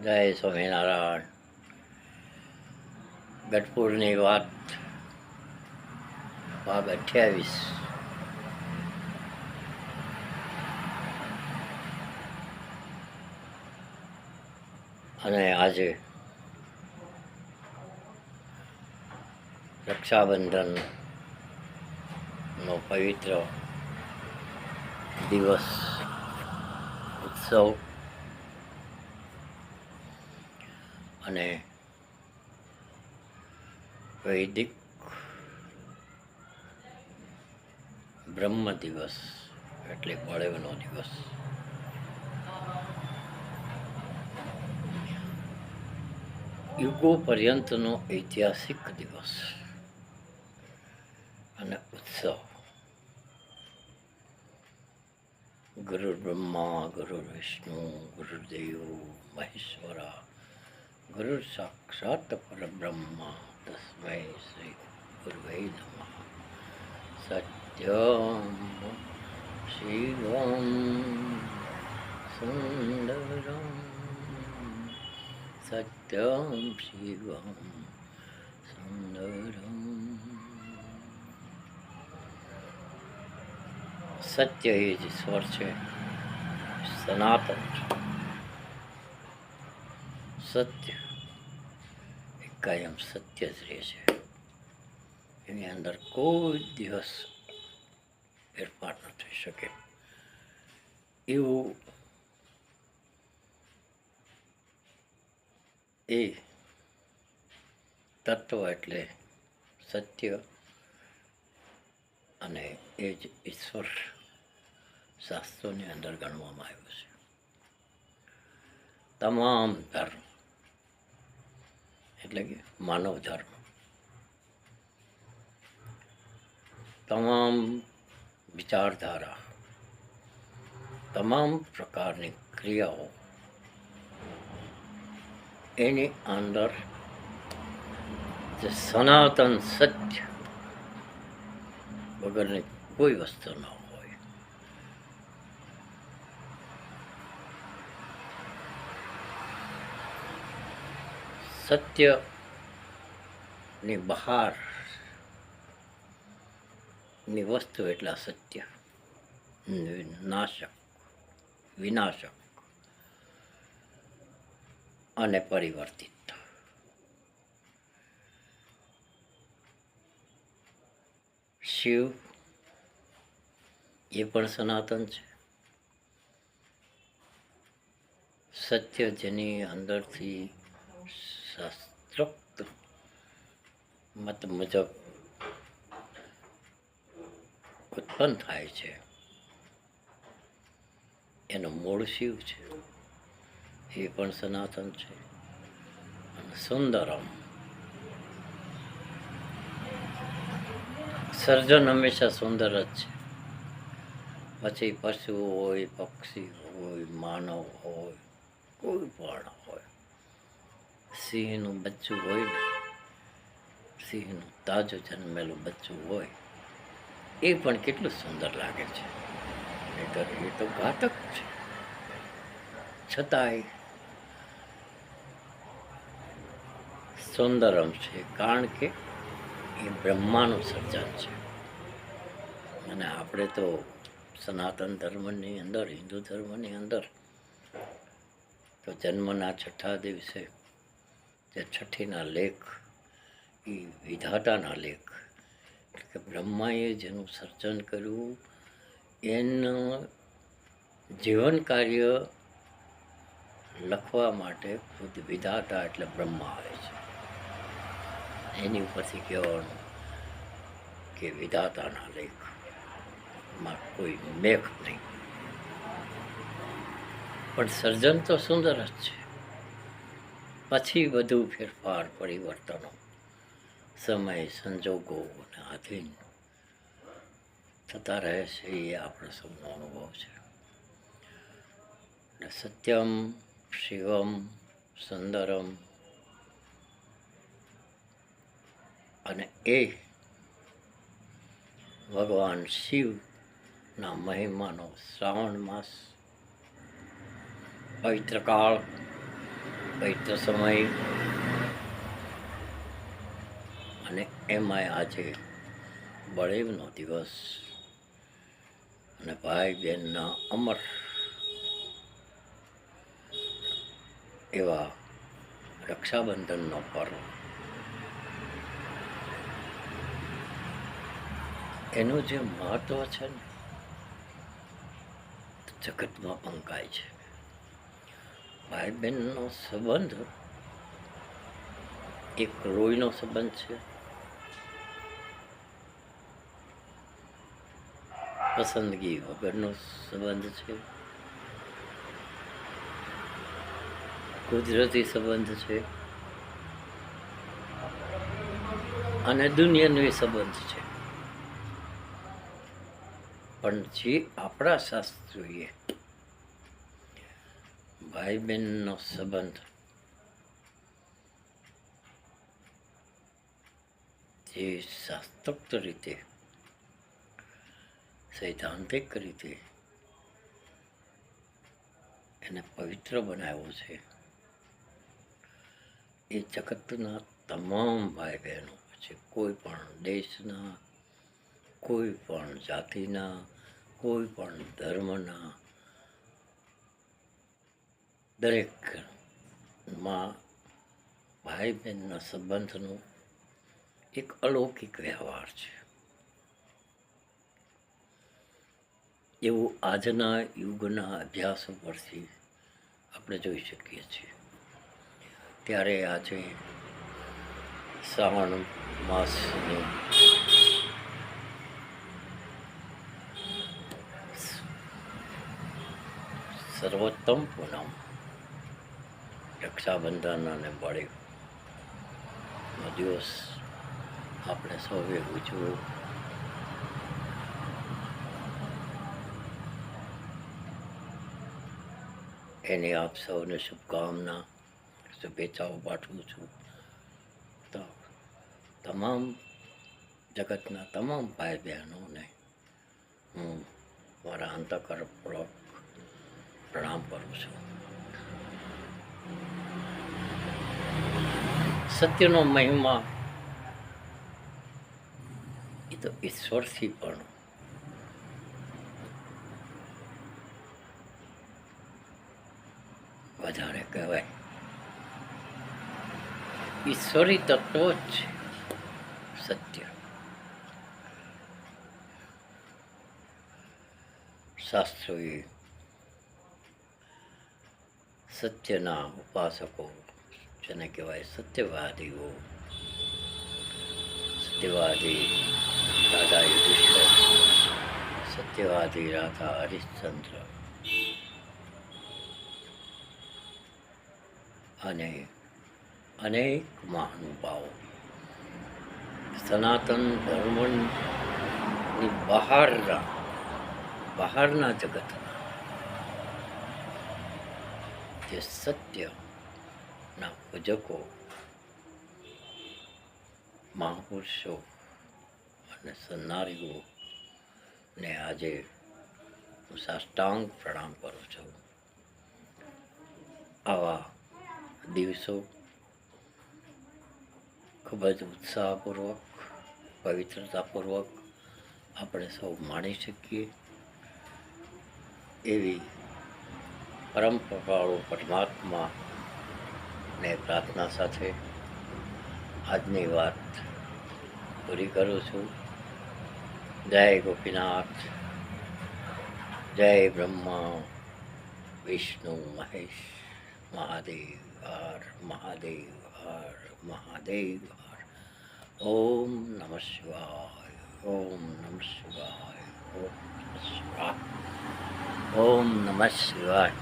જય સ્વામિનારાયણ. ગઢપુરની વાત ભાગ 28. અને આજે રક્ષાબંધનનો પવિત્ર દિવસ, ઉત્સવ અને વૈદિક બ્રહ્મ દિવસ એટલે બળેવનો દિવસ. યુગો પર્યંતનો ઐતિહાસિક દિવસ અને ઉત્સવ. ગુરુ બ્રહ્મા, ગુરુ વિષ્ણુ, ગુરુદેવ મહેશ્વરા, ગુરુ સાક્ષાત પરબ્રહ્મા, તસ્મૈ શ્રી ગુરુવે નમઃ. સત્યમ શિવમ સુંદરમ, સત્યમ શિવમ સુંદરમ. સત્ય એ જ ઈશ્વર છે, સનાતન છે. સત્ય એ કાયમ સત્ય જ રહે છે, એની અંદર કોઈ દિવસ ફેરફાર ન થઈ શકે એવું એ તત્વ એટલે સત્ય, અને એ જ ઈશ્વર શાસ્ત્રોની અંદર ગણવામાં આવ્યું છે. તમામ ધર્મ એટલે કે માનવ ધર્મ, તમામ વિચારધારા, તમામ પ્રકારની ક્રિયાઓ, એની અંદર જે સનાતન સત્ય વગરની કોઈ વસ્તુ ન હોય. સત્યની બહારની વસ્તુ એટલે અસત્ય, નાશક, વિનાશક અને પરિવર્તિત. શિવ એ પણ સનાતન છે. સત્ય જેની અંદરથી શાસ્ત્રોક્ત મત મુજબ ઉત્પન્ન થાય છે, એનું મૂળ શિવ છે, એ પણ સનાતન છે. અને સુંદરમ, સર્જન હંમેશા સુંદર જ છે. પછી પશુ હોય, પક્ષી હોય, માનવ હોય, કોઈ પણ હોય. સિંહનું બચ્ચું હોય ને, સિંહનું તાજું જન્મેલું બચ્ચું હોય, એ પણ કેટલું સુંદર લાગે છે. એ તો ઘાતક છે, છતાંય સુંદરમ છે, કારણ કે એ બ્રહ્માનું સર્જન છે. અને આપણે તો સનાતન ધર્મની અંદર, હિન્દુ ધર્મની અંદર તો જન્મના છઠ્ઠા દિવસે જે છઠ્ઠીના લેખ, એ વિધાતાના લેખ, એટલે કે બ્રહ્માએ જેનું સર્જન કર્યું એનું જીવન કાર્ય લખવા માટે ખુદ વિધાતા એટલે બ્રહ્મા આવે છે. એની ઉપરથી કહેવાનું કે વિધાતાના લેખમાં કોઈ મેઘ નહીં, પણ સર્જન તો સુંદર જ છે. પછી બધું ફેરફાર, પરિવર્તનો, સમય સંજોગોને આધીન થતા રહે છે. એ આપણો સૌનો અનુભવ છે. સત્યમ શિવમ સુંદરમ, અને એ ભગવાન શિવના મહિમાનો શ્રાવણ માસ, પવિત્ર કાળ, પવિત્ર સમય અને એમાંય આજે બળેવનો દિવસ અને ભાઈ બહેનના અમર એવા રક્ષાબંધનનો પર્વ, એનું જે મહત્વ છે ને જગતમાં પંકાય છે. ભાઈ બહેનનો સંબંધ એક લોહીનો સંબંધ છે, પસંદગી વગરનો સંબંધ છે, કુદરતી સંબંધ છે અને દુનિયાનો સંબંધ છે. પણ જે આપણા શાસ્ત્રોએ ભાઈ બહેનનો સંબંધ જે શાસ્ત્રોક્ત રીતે, સૈદ્ધાંતિક રીતે એને પવિત્ર બનાવ્યો છે, એ જગતના તમામ ભાઈ બહેનો છે, કોઈ પણ દેશના, કોઈ પણ જાતિના, કોઈ પણ ધર્મના, દરેકમાં ભાઈ બહેનના સંબંધનો એક અલૌકિક વ્યવહાર છે. એવું આજના યુગના અભ્યાસો પરથી આપણે જોઈ શકીએ છીએ. ત્યારે આજે શ્રાવણ માસની સર્વોત્તમ પૂનમ, રક્ષાબંધન અને બળેવનો દિવસ આપણે સૌએ ઉજવો. એની આપ સૌને શુભકામના, શુભેચ્છાઓ પાઠવું છું. તો તમામ જગતના તમામ ભાઈ બહેનોને હું મારા અંતઃકરણપૂર્વક પ્રણામ કરું છું. સત્યનો મહિમા એ તો ઈશ્વરથી પણ વધારે કહેવાય. ઈશ્વરી તત્વો જ છે સત્ય. શાસ્ત્રોએ સત્યના ઉપાસકો, જેને કહેવાય સત્યવાદીઓ, સત્યવાદી રાજા યુધિષ્ઠિર, સત્યવાદી રાજા હરિશ્ચંદ્ર અને અનેક મહાનુભાવો સનાતન ધર્મની બહારના જગતના જે સત્યના પૂજકો, મહાપુરુષો અને સન્નારીઓને આજે હું સાષ્ટાંગ પ્રણામ કરું છું. આવા દિવસો ખૂબ જ ઉત્સાહપૂર્વક, પવિત્રતાપૂર્વક આપણે સૌ માણી શકીએ એવી પરમ કૃપાળુ પરમાત્માને પ્રાર્થના સાથે આજની વાત પૂરી કરું છું. જય ગોપીનાથ, જય બ્રહ્મા વિષ્ણુ મહેશ, મહાદેવ હર મહાદેવ હર મહાદેવ હર. ઓમ નમઃ શિવાય, ઓમ નમઃ શિવાય, ઓમ નમઃ શિવાય, ઓમ નમઃ શિવાય.